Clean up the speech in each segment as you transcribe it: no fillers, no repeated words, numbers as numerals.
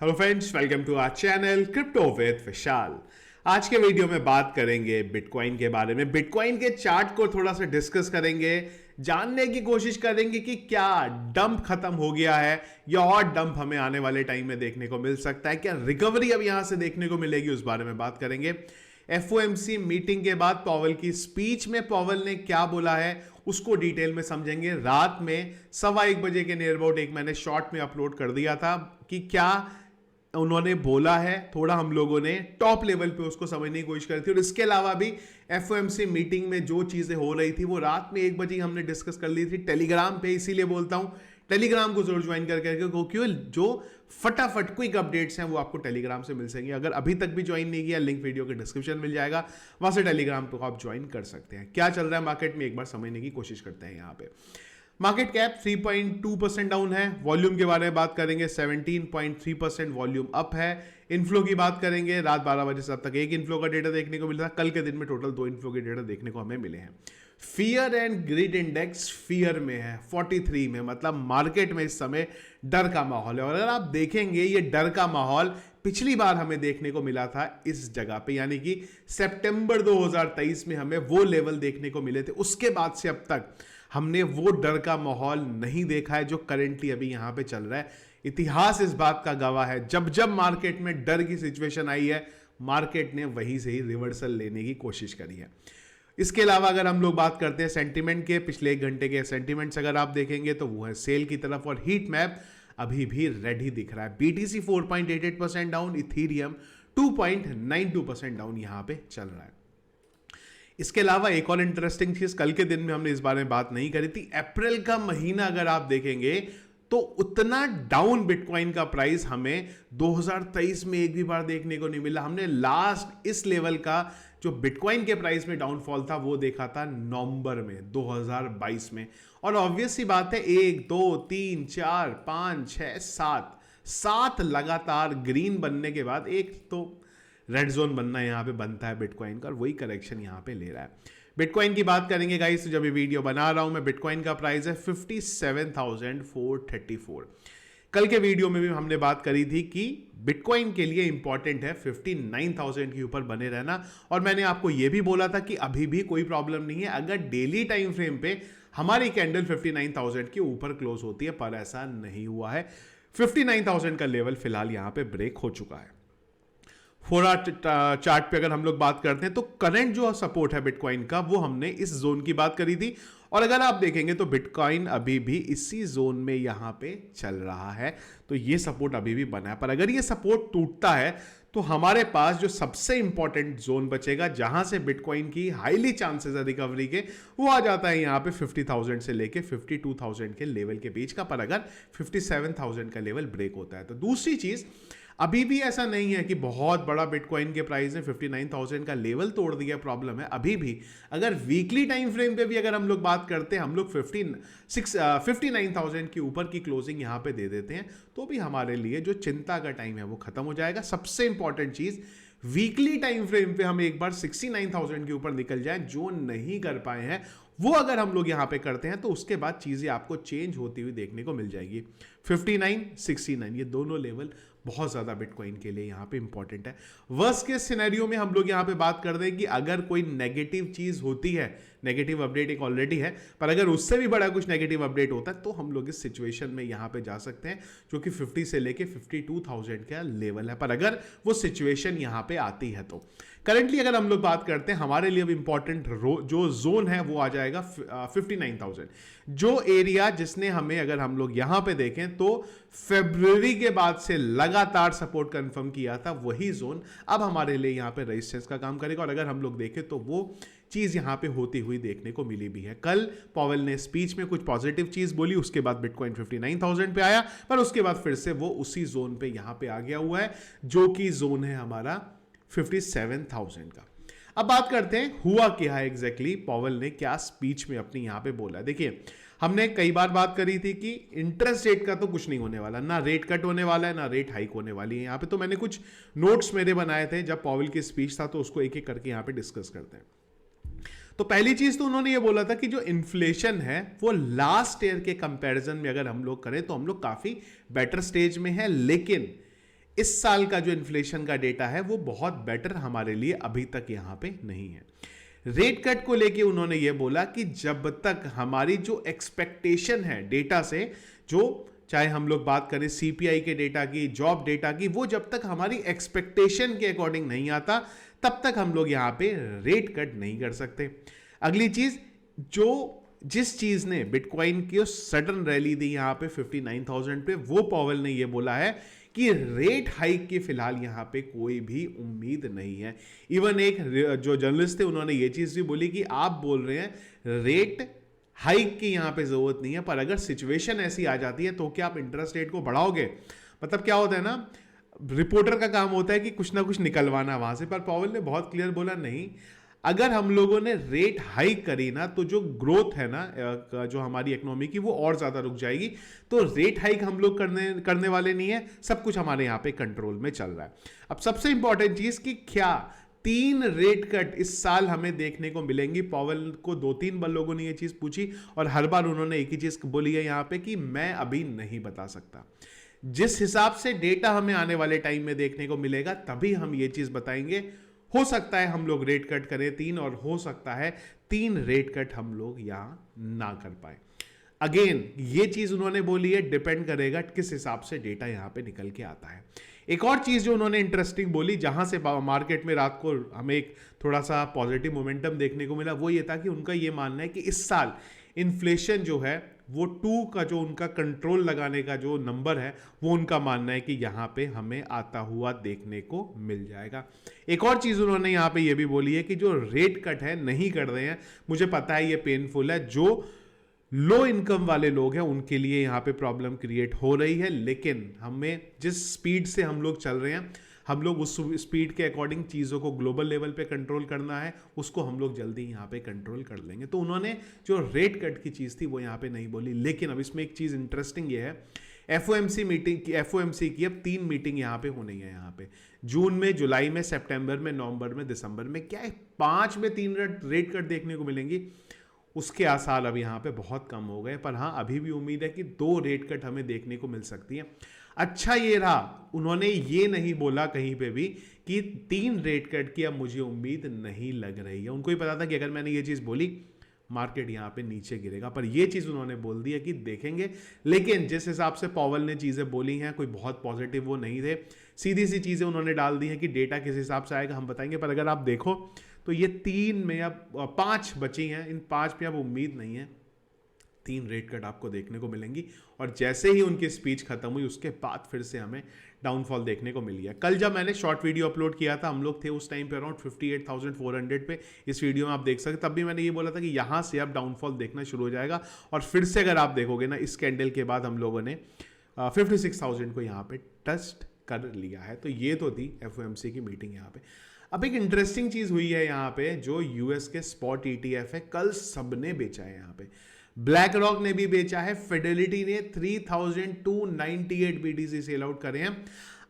Hello friends, welcome to our channel crypto with Vishal. आज के video में बात करेंगे बिटकॉइन के बारे में। बिटकॉइन के चार्ट को थोड़ा सा डिस्कस करेंगे, जानने की कोशिश करेंगे कि क्या डंप खत्म हो गया है या और डंप हमें आने वाले टाइम में देखने को मिल सकता है, क्या रिकवरी अब यहां से देखने को मिलेगी, उस बारे में बात करेंगे। एफओएमसी मीटिंग के बाद पॉवेल की स्पीच में पॉवेल ने क्या बोला है उसको डिटेल में समझेंगे। रात में 1:15 के नियर अबाउट एक मैंने शॉर्ट में अपलोड कर दिया था कि क्या उन्होंने बोला है, थोड़ा हम लोगों ने टॉप लेवल पे उसको समझने की कोशिश करी थी। और इसके अलावा भी एफओएमसी मीटिंग में जो चीजें हो रही थी वो रात में 1 बजे हमने डिस्कस कर ली थी टेलीग्राम पे। इसीलिए बोलता हूं टेलीग्राम को जरूर ज्वाइन करके, क्योंकि जो फटाफट क्विक अपडेट्स हैं वो आपको टेलीग्राम से मिल सकेंगे। अगर अभी तक भी ज्वाइन नहीं किया, लिंक वीडियो के डिस्क्रिप्शन मिल जाएगा, वहां से टेलीग्राम को आप ज्वाइन कर सकते हैं। क्या चल रहा है मार्केट में एक बार समझने की कोशिश करते हैं। यहां पे मार्केट कैप 3.2% डाउन है। वॉल्यूम के बारे में बात करेंगे, 17.3% वॉल्यूम अप है। इनफ्लो की बात करेंगे, रात 12 बजे से अब तक एक इनफ्लो का डेटा देखने को मिला था। कल के दिन में टोटल 2 इनफ्लो के डेटा देखने को हमें मिले हैं। Fear and greed index fear में है 43 में, मतलब मार्केट में इस समय डर का माहौल है। और अगर आप देखेंगे ये डर का माहौल पिछली बार हमें देखने को मिला था इस जगह पे, यानी कि सितंबर 2023 में हमें वो लेवल देखने को मिले थे। उसके बाद से अब तक हमने वो डर का माहौल नहीं देखा है जो करेंटली अभी यहां पे चल रहा है। इतिहास इस बात का गवाह है, जब जब मार्केट में डर की सिचुएशन आई है मार्केट ने वहीं से ही रिवर्सल लेने की कोशिश करी है। इसके अलावा अगर हम लोग बात करते हैं सेंटीमेंट के, पिछले 1 घंटे के सेंटीमेंट्स अगर आप देखेंगे तो वो है सेल की तरफ, और हीट मैप अभी भी रेड ही दिख रहा है। बीटीसी 4.88% डाउन, इथीरियम 2.92% डाउन यहां पे चल रहा है। इसके अलावा एक और इंटरेस्टिंग चीज, कल के दिन में हमने इस बारे में बात नहीं करी थी, अप्रैल का महीना अगर आप देखेंगे तो उतना डाउन बिटकॉइन का प्राइस हमें 2023 में एक भी बार देखने को नहीं मिला। हमने लास्ट इस लेवल का जो बिटकॉइन के प्राइस में डाउनफॉल था वो देखा था नवंबर में 2022 में। और ऑब्वियस सी बात है, 1 2 3 4 5 6 7 लगातार ग्रीन बनने के बाद एक तो रेड जोन बनना यहां पे बनता है बिटकॉइन का, और वही करेक्शन यहां पे ले रहा है। बिटकॉइन की बात करेंगे गाइस, जब ये वीडियो बना रहा हूं मैं, बिटकॉइन का प्राइस है 57,434। कल के वीडियो में भी हमने बात करी थी कि बिटकॉइन के लिए इंपॉर्टेंट है 59,000 के ऊपर बने रहना, और मैंने आपको यह भी बोला था कि अभी भी कोई प्रॉब्लम नहीं है अगर डेली टाइम फ्रेम पे हमारी कैंडल 59,000 के ऊपर क्लोज होती है, पर ऐसा नहीं हुआ है। 59,000 का लेवल फिलहाल यहां पे ब्रेक हो चुका है। 4 आवर चार्ट पे अगर हम लोग बात करते हैं तो करंट जो सपोर्ट है बिटकॉइन का वो हमने इस जोन की बात करी थी, और अगर आप देखेंगे तो बिटकॉइन अभी भी इसी जोन में यहां पे चल रहा है, तो ये सपोर्ट अभी भी बना है। पर अगर ये सपोर्ट टूटता है तो हमारे पास जो सबसे इंपॉर्टेंट जोन बचेगा जहां से बिटकॉइन की हाईली चांसेस है रिकवरी के, वो आ जाता है यहां पे 50,000 से लेके 52,000 के लेवल के बीच का। पर अगर 57,000 का लेवल ब्रेक होता है तो दूसरी चीज, अभी भी ऐसा नहीं है कि बहुत बड़ा बिटकॉइन के प्राइस ने 59,000 का लेवल तोड़ दिया, प्रॉब्लम है अभी भी। अगर वीकली टाइम फ्रेम पे भी अगर हम लोग बात करते हैं, हम लोग 59,000 के ऊपर की क्लोजिंग यहां पे दे देते हैं तो भी हमारे लिए जो चिंता का टाइम है वो खत्म हो जाएगा। सबसे इंपॉर्टेंट चीज, वीकली टाइम फ्रेम पे हम एक बार 69,000 के ऊपर निकल जाए, जो नहीं कर पाए हैं वो अगर हम लोग यहां पे करते हैं तो उसके बाद चीजें आपको चेंज होती हुई देखने को मिल जाएगी। 59 69 ये दोनों लेवल बहुत ज्यादा बिटकॉइन के लिए यहां पे इंपॉर्टेंट है। वर्स्ट केस सिनेरियो में हम लोग यहां पे बात कर दें कि अगर कोई नेगेटिव चीज होती है, नेगेटिव अपडेट एक ऑलरेडी है, पर अगर उससे भी बड़ा कुछ नेगेटिव अपडेट होता है तो हम लोग इस सिचुएशन में यहां पे जा सकते हैं जो कि 50 से लेके 52,000 का लेवल है। पर अगर वो सिचुएशन यहां पे आती है तो करंटली अगर हम लोग बात करते हैं, हमारे लिए इंपॉर्टेंट जो जोन है वो आ जाएगा 59,000। जो एरिया जिसने हमें, अगर हम लोग यहां पे देखें तो फरवरी के बाद से लगातार सपोर्ट कंफर्म किया था, वही जोन अब हमारे लिए यहां पे रेजिस्टेंस का काम करेगा। और अगर हम लोग देखें तो वो चीज यहां पे होती हुई देखने को मिली भी है। कल पॉवेल ने स्पीच में कुछ पॉजिटिव चीज बोली, उसके बाद बिटकॉइन 59,000 पे आया, पर उसके बाद फिर से वो उसी जोन पे यहां पे आ गया हुआ है जो कि जोन है हमारा 57,000 का। अब बात करते हैं हुआ क्या है एग्जैक्टली, पॉवेल ने क्या स्पीच में अपनी यहां पे बोला। देखिए, हमने कई बार बात करी थी कि इंटरेस्ट रेट का तो कुछ नहीं होने वाला, ना रेट कट होने वाला है ना रेट हाइक होने वाली है। यहां पे तो मैंने कुछ नोट्स मेरे बनाए थे जब पॉवेल की स्पीच था, तो उसको एक एक करके यहां पे डिस्कस करते हैं। तो पहली चीज तो उन्होंने ये बोला था कि जो इन्फ्लेशन है वो लास्ट ईयर के कंपैरिजन में अगर हम लोग करें तो हम लोग काफी बेटर स्टेज में है, लेकिन इस साल का जो इन्फ्लेशन का डेटा है वो बहुत बेटर हमारे लिए अभी तक यहां पे नहीं है। रेट कट को लेके उन्होंने ये बोला कि जब तक हमारी जो एक्सपेक्टेशन है डेटा से, जो चाहे हम लोग बात करें सीपीआई के डेटा की, जॉब डेटा की, वो जब तक हमारी एक्सपेक्टेशन के अकॉर्डिंग नहीं आता तब तक हम लोग यहां पे रेट कट नहीं कर सकते। अगली चीज, जिस चीज ने बिटकॉइन की सडन रैली दी यहां पे 59,000 पे, वो पॉवेल ने ये बोला है कि रेट हाइक की फिलहाल यहां पे कोई भी उम्मीद नहीं है। इवन एक जो जर्नलिस्ट थे उन्होंने ये चीज भी बोली कि आप बोल रहे हैं रेट हाइक की यहां पे जरूरत नहीं है, पर अगर सिचुएशन ऐसी आ जाती है तो क्या आप इंटरेस्ट रेट को बढ़ाओगे? मतलब क्या होता है ना, रिपोर्टर का काम होता है कि कुछ ना कुछ निकलवाना वहां से, पर पॉवेल ने बहुत क्लियर बोला नहीं, अगर हम लोगों ने रेट हाइक करी ना तो जो ग्रोथ है ना जो हमारी इकोनॉमी की वो और ज्यादा रुक जाएगी। तो रेट हाइक हम लोग करने वाले नहीं है, सब कुछ हमारे यहाँ पे कंट्रोल में चल रहा है। अब सबसे इंपॉर्टेंट चीज कि क्या 3 रेट कट इस साल हमें देखने को मिलेंगी? पॉवेल को 2-3 बार लोगों ने ये चीज पूछी और हर बार उन्होंने एक ही चीज बोली है यहाँ पे कि मैं अभी नहीं बता सकता। जिस हिसाब से डेटा हमें आने वाले टाइम में देखने को मिलेगा तभी हम ये चीज बताएंगे। हो सकता है हम लोग रेट कट करें 3, और हो सकता है 3 रेट कट हम लोग यहां ना कर पाए। अगेन ये चीज उन्होंने बोली है, डिपेंड करेगा किस हिसाब से डेटा यहां पे निकल के आता है। एक और चीज जो उन्होंने इंटरेस्टिंग बोली, जहां से मार्केट में रात को हमें एक थोड़ा सा पॉजिटिव मोमेंटम देखने को मिला, वो ये था कि उनका ये मानना है कि इस साल इन्फ्लेशन जो है वो 2 का जो उनका कंट्रोल लगाने का जो नंबर है वो उनका मानना है कि यहां पे हमें आता हुआ देखने को मिल जाएगा। एक और चीज उन्होंने यहां पे ये भी बोली है कि जो रेट कट है नहीं कर रहे हैं, मुझे पता है ये पेनफुल है, जो लो इनकम वाले लोग हैं उनके लिए यहां पे प्रॉब्लम क्रिएट हो रही है, लेकिन हमें जिस स्पीड से हम लोग चल रहे हैं, हम लोग उस स्पीड के अकॉर्डिंग चीज़ों को ग्लोबल लेवल पे कंट्रोल करना है, उसको हम लोग जल्दी यहाँ पे कंट्रोल कर लेंगे। तो उन्होंने जो रेट कट की चीज़ थी वो यहाँ पे नहीं बोली। लेकिन अब इसमें एक चीज़ इंटरेस्टिंग ये है, एफओएमसी मीटिंग की, एफओएमसी की अब 3 मीटिंग यहाँ पे होनी है, यहाँ पे जून में, जुलाई में, सितंबर में, नवंबर में, दिसंबर में। क्या है 5 में 3 रेट कट देखने को मिलेंगी? उसके आसार अब यहाँ पे बहुत कम हो गए, पर हाँ अभी भी उम्मीद है कि 2 रेट कट हमें देखने को मिल सकती है। अच्छा ये रहा, उन्होंने ये नहीं बोला कहीं पे भी कि 3 रेट कट की अब मुझे उम्मीद नहीं लग रही है। उनको ही पता था कि अगर मैंने ये चीज़ बोली मार्केट यहाँ पे नीचे गिरेगा, पर ये चीज़ उन्होंने बोल दी है कि देखेंगे। लेकिन जिस हिसाब से पॉवेल ने चीज़ें बोली हैं कोई बहुत पॉजिटिव वो नहीं थे, सीधी सी चीज़ें उन्होंने डाल दी हैं कि डेटा किस हिसाब से आएगा हम बताएंगे। पर अगर आप देखो तो ये 3 में अब 5 बची हैं, इन 5 पे अब उम्मीद नहीं है, 3 रेट कट आपको देखने को मिलेंगी। और जैसे ही उनकी स्पीच खत्म हुई उसके बाद फिर से हमें डाउनफॉल देखने को मिली है। कल जब मैंने शॉर्ट वीडियो अपलोड किया था, हम लोग थे उस टाइम पे अराउंड 58,400 पे, इस वीडियो में आप देख सकते, तब भी मैंने ये बोला था कि यहाँ से अब डाउनफॉल देखना शुरू हो जाएगा। और फिर से अगर आप देखोगे ना, इस कैंडल के बाद हम लोगों ने 56,000 को यहाँ पे टच कर लिया है। तो ये तो थी एफओएमसी की मीटिंग यहाँ पे। अब एक इंटरेस्टिंग चीज हुई है यहाँ पे, जो यूएस के स्पॉट ईटीएफ है, कल सबने बेचा है यहाँ पे। ब्लैक रॉक ने भी बेचा है, फिडेलिटी ने 3,298 बीटीसी सेल आउट करे हैं,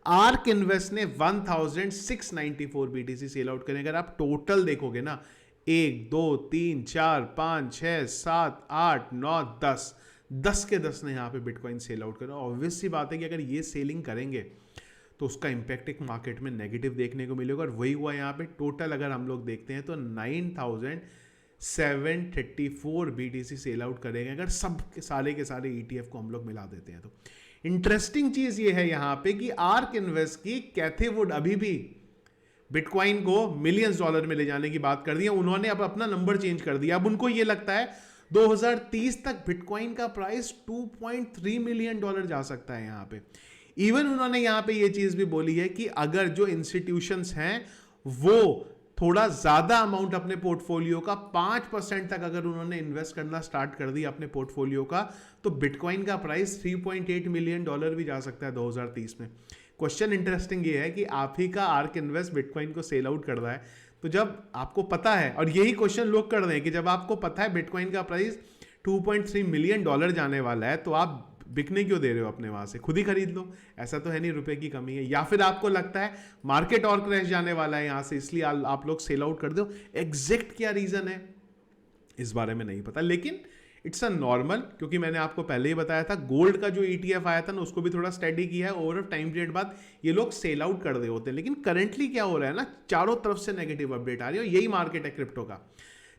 आर्क इन्वेस्ट ने 1,694 बीटीसी सेल आउट करें। अगर आप टोटल देखोगे ना, 1 2 3 4 5 6 7 8 9 10 के 10 ने यहाँ पे बिटकॉइन सेल आउट करा। ऑब्वियस सी बात है कि अगर ये सेलिंग करेंगे तो उसका इंपैक्ट एक मार्केट में नेगेटिव देखने को मिलेगा, और वही हुआ यहाँ पे। टोटल अगर हम लोग देखते हैं तो 9,734 बीटीसी सेल आउट करेंगे अगर सब के सारे ईटीएफ को हम लोग मिला देते हैं। तो इंटरेस्टिंग चीज ये है यहाँ पे कि आर्क इन्वेस्ट की कैथे वुड अभी भी बिटकॉइन को मिलियंस डॉलर में ले जाने की बात कर दी है। उन्होंने अब अपना नंबर चेंज कर दिया। अब उनको ये लगता है 2030 तक बिटकॉइन का प्राइस 2.3 मिलियन डॉलर जा सकता है यहाँ पे। इवन उन्होंने यहां पे ये चीज भी बोली है कि अगर जो इंस्टीट्यूशंस हैं वो थोड़ा ज्यादा अमाउंट अपने पोर्टफोलियो का 5% तक अगर उन्होंने इन्वेस्ट करना स्टार्ट कर दिया अपने पोर्टफोलियो का, तो बिटकॉइन का प्राइस 3.8 मिलियन डॉलर भी जा सकता है 2030 में। क्वेश्चन इंटरेस्टिंग ये है कि आप ही का आर्क इन्वेस्ट बिटकॉइन को सेल आउट कर रहा है, तो जब आपको पता है, और यही क्वेश्चन लोग कर रहे हैं कि जब आपको पता है बिटकॉइन का प्राइस 2.3 मिलियन डॉलर जाने वाला है, तो आप बिकने क्यों दे रहे हो अपने वहां से? खुद ही खरीद लो, ऐसा तो है नहीं रुपए की कमी है। या फिर आपको लगता है मार्केट और क्रैश जाने वाला है यहां से, इसलिए आप लोग सेल आउट कर दो। एग्जैक्ट क्या रीजन है इस बारे में नहीं पता, लेकिन इट्स अ नॉर्मल, क्योंकि मैंने आपको पहले ही बताया था गोल्ड का जो ETF आया था ना उसको भी थोड़ा स्टडी किया है, ओवर टाइम पीरियड बाद ये लोग सेल आउट कर रहे होते हैं। लेकिन करंटली क्या हो रहा है ना, चारों तरफ से नेगेटिव अपडेट आ रही है, और यही मार्केट है क्रिप्टो का।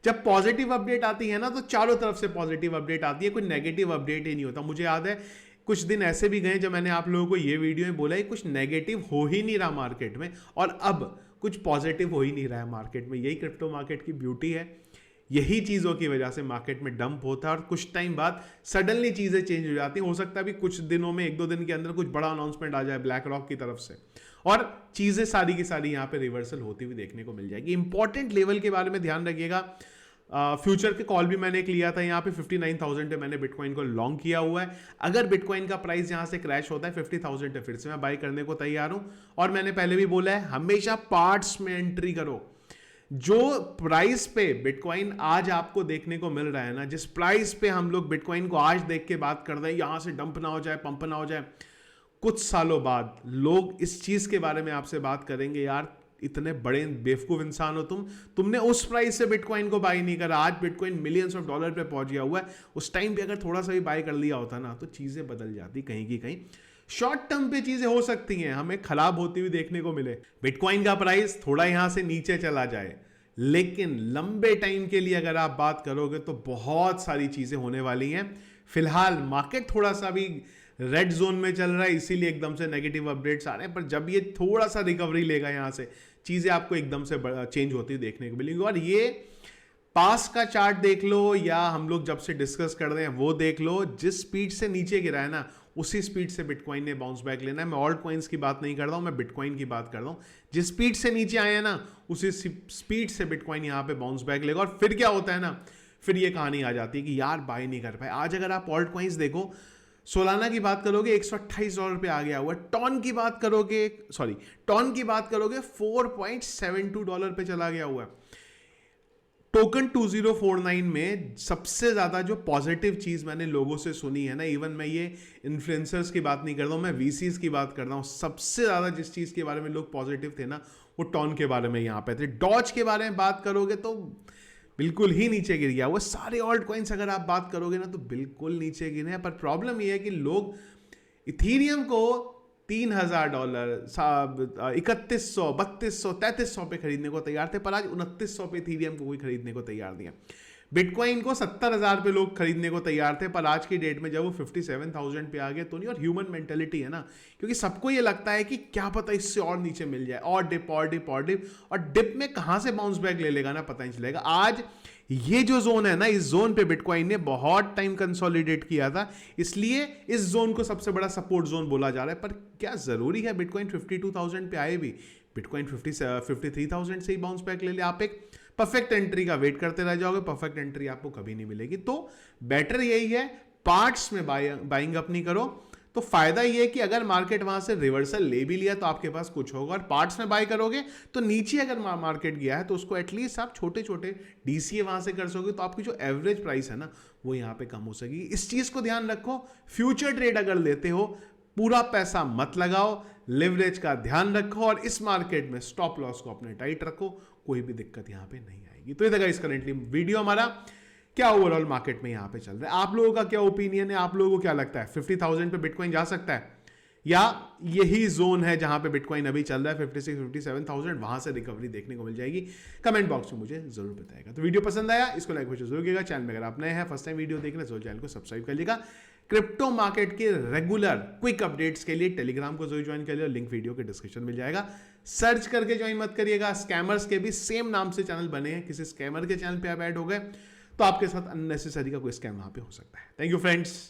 जब पॉजिटिव अपडेट आती है ना तो चारों तरफ से पॉजिटिव अपडेट आती है, कोई नेगेटिव अपडेट ही नहीं होता। मुझे याद है कुछ दिन ऐसे भी गए जब मैंने आप लोगों को ये वीडियो में बोला है कुछ नेगेटिव हो ही नहीं रहा मार्केट में, और अब कुछ पॉजिटिव हो ही नहीं रहा है मार्केट में। यही क्रिप्टो मार्केट की ब्यूटी है, यही चीज़ों की वजह से मार्केट में डंप होता है और कुछ टाइम बाद सडनली चीज़ें चेंज हो जाती हैं। हो सकता है भी कुछ दिनों में, 1-2 दिन के अंदर कुछ बड़ा अनाउंसमेंट आ जाए ब्लैक रॉक की तरफ से, और चीज़ें सारी की सारी यहाँ पे रिवर्सल होती हुई देखने को मिल जाएगी। इंपॉर्टेंट लेवल के बारे में ध्यान रखिएगा। फ्यूचर के कॉल भी मैंने एक लिया था, यहाँ पे 59,000 पे मैंने बिटकॉइन को लॉन्ग किया हुआ है। अगर बिटकॉइन का प्राइस यहाँ से क्रैश होता है 50,000 पे, फिर से मैं बाई करने को तैयार हूँ। और मैंने पहले भी बोला है हमेशा पार्ट्स में एंट्री करो। जो प्राइस पे बिटकॉइन आज आपको देखने को मिल रहा है ना, जिस प्राइस पे हम लोग बिटकॉइन को आज देख के बात कर रहे हैं, यहां से डंप ना हो जाए, पंप ना हो जाए, कुछ सालों बाद लोग इस चीज के बारे में आपसे बात करेंगे, यार इतने बड़े बेवकूफ इंसान हो तुमने उस प्राइस से बिटकॉइन को बाई नहीं करा। आज बिटकॉइन मिलियंस ऑफ डॉलर पे पहुंच गया हुआ है, उस टाइम पे अगर थोड़ा सा भी बाई कर लिया होता ना तो चीजें बदल जाती कहीं की कहीं। शॉर्ट टर्म पे चीजें हो सकती हैं हमें खराब होती हुई देखने को मिले, बिटकॉइन का प्राइस थोड़ा यहां से नीचे चला जाए, लेकिन लंबे टाइम के लिए अगर आप बात करोगे तो बहुत सारी चीजें होने वाली हैं। फिलहाल मार्केट थोड़ा सा भी रेड जोन में चल रहा है, इसीलिए एकदम से नेगेटिव अपडेट्स आ रहे हैं, पर जब ये थोड़ा सा रिकवरी लेगा यहां से, चीजें आपको एकदम से चेंज होती देखने को मिलेंगी। और ये पास का चार्ट देख लो या हम लोग जब से डिस्कस कर रहे हैं वो देख लो, जिस स्पीड से नीचे गिरा है ना उसी स्पीड से बिटकॉइन ने बाउंस बैक लेना है। मैं ऑल्ट कॉइन्स की बात नहीं कर रहा हूं, मैं बिटकॉइन की बात कर रहा हूं। जिस स्पीड से नीचे आए हैं ना उसी स्पीड से बिटकॉइन यहां पे बाउंस बैक लेगा। और फिर क्या होता है ना, फिर ये कहानी आ जाती है कि यार बाय नहीं कर पाए। आज अगर आप ऑल्ट कॉइन्स देखो, सोलाना की बात करोगे $128 पे आ गया हुआ है, टॉन की बात करोगे $4.72 पे चला गया हुआ है। टोकन 2049 में सबसे ज्यादा जो पॉजिटिव चीज मैंने लोगों से सुनी है ना, इवन मैं ये इन्फ्लुएंसर्स की बात नहीं कर रहा हूं, मैं VCs की बात कर रहा हूं, सबसे ज्यादा जिस चीज के बारे में लोग पॉजिटिव थे ना वो टॉन के बारे में यहां पे थे। डॉज के बारे में बात करोगे तो बिल्कुल ही नीचे गिर गया। वो सारे ऑल्ट कॉइन्स अगर आप बात करोगे ना तो बिल्कुल नीचे गिरे हैं। पर प्रॉब्लम ये है कि लोग इथीरियम को $3,000, 3100, 3200, 3300 पे खरीदने को तैयार थे, पर आज 2900 पे इथीरियम को कोई खरीदने को तैयार नहीं है। बिटकॉइन को 70,000 पे लोग खरीदने को तैयार थे, पर आज की डेट में जब वो 57,000 पे आ गए तो नहीं। और ह्यूमन मेंटेलिटी है ना, क्योंकि सबको ये लगता है कि क्या पता इससे और नीचे मिल जाए, और डिप और डिप और डिप, और डिप में कहां से बाउंस बैक ले लेगा ना पता नहीं चलेगा। आज ये जो जोन है ना, इस जोन पे बिटकॉइन ने बहुत टाइम कंसोलिडेट किया था, इसलिए इस जोन को सबसे बड़ा सपोर्ट जोन बोला जा रहा है। पर क्या जरूरी है बिटकॉइन 52,000 पे आए भी? बिटकॉइन 53,000 से ही बाउंस बैक ले ले। आप एक परफेक्ट एंट्री का वेट करते रह जाओगे, परफेक्ट एंट्री आपको कभी नहीं मिलेगी। तो बेटर यही है पार्ट्स में बाइंग अपनी करो, तो फायदा ये है कि अगर मार्केट वहां से रिवर्सल ले भी लिया तो आपके पास कुछ होगा। और पार्ट्स में बाय करोगे तो नीचे अगर मार्केट गया है तो उसको एटलीस्ट आप छोटे छोटे DCA वहां से कर सकोगे, तो आपकी जो एवरेज प्राइस है ना वो यहां पे कम हो सकेगी। इस चीज को ध्यान रखो। फ्यूचर ट्रेड अगर लेते हो पूरा पैसा मत लगाओ, लिवरेज का ध्यान रखो, और इस मार्केट में स्टॉप लॉस को अपने टाइट रखो, कोई भी दिक्कत यहां पे नहीं आएगी। तो ये था गाइस करंटली वीडियो हमारा, क्या ओवरऑल मार्केट में यहां पे चल रहा है, आप लोगों का क्या ओपिनियन है, आप लोगों को क्या लगता है 50,000 पे बिटकॉइन जा सकता है, या यही जोन है जहां पे बिटकॉइन अभी चल रहा है 56-57,000, वहां से रिकवरी देखने को मिल जाएगी? कमेंट बॉक्स में मुझे जरूर बताएगा। तो वीडियो पसंद आया इसको लाइक जरूर कीजिएगा। चैनल में अगर आप नए हैं, फर्स्ट टाइम वीडियो देख रहे हैं तो चैनल को सब्सक्राइब कर लीजिएगा। क्रिप्टो मार्केट के रेगुलर क्विक अपडेट्स के लिए टेलीग्राम को जरूर ज्वाइन कर लिया, लिंक वीडियो के डिस्क्रिप्शन मिल जाएगा। सर्च करके ज्वाइन मत करिएगा, स्कैमर्स के भी सेम नाम से चैनल बने हैं, किसी स्कैमर के चैनल पे आप ऐड हो गए तो आपके साथ अननेसेसरी का कोई स्कैम वहां पे हो सकता है। Thank you friends.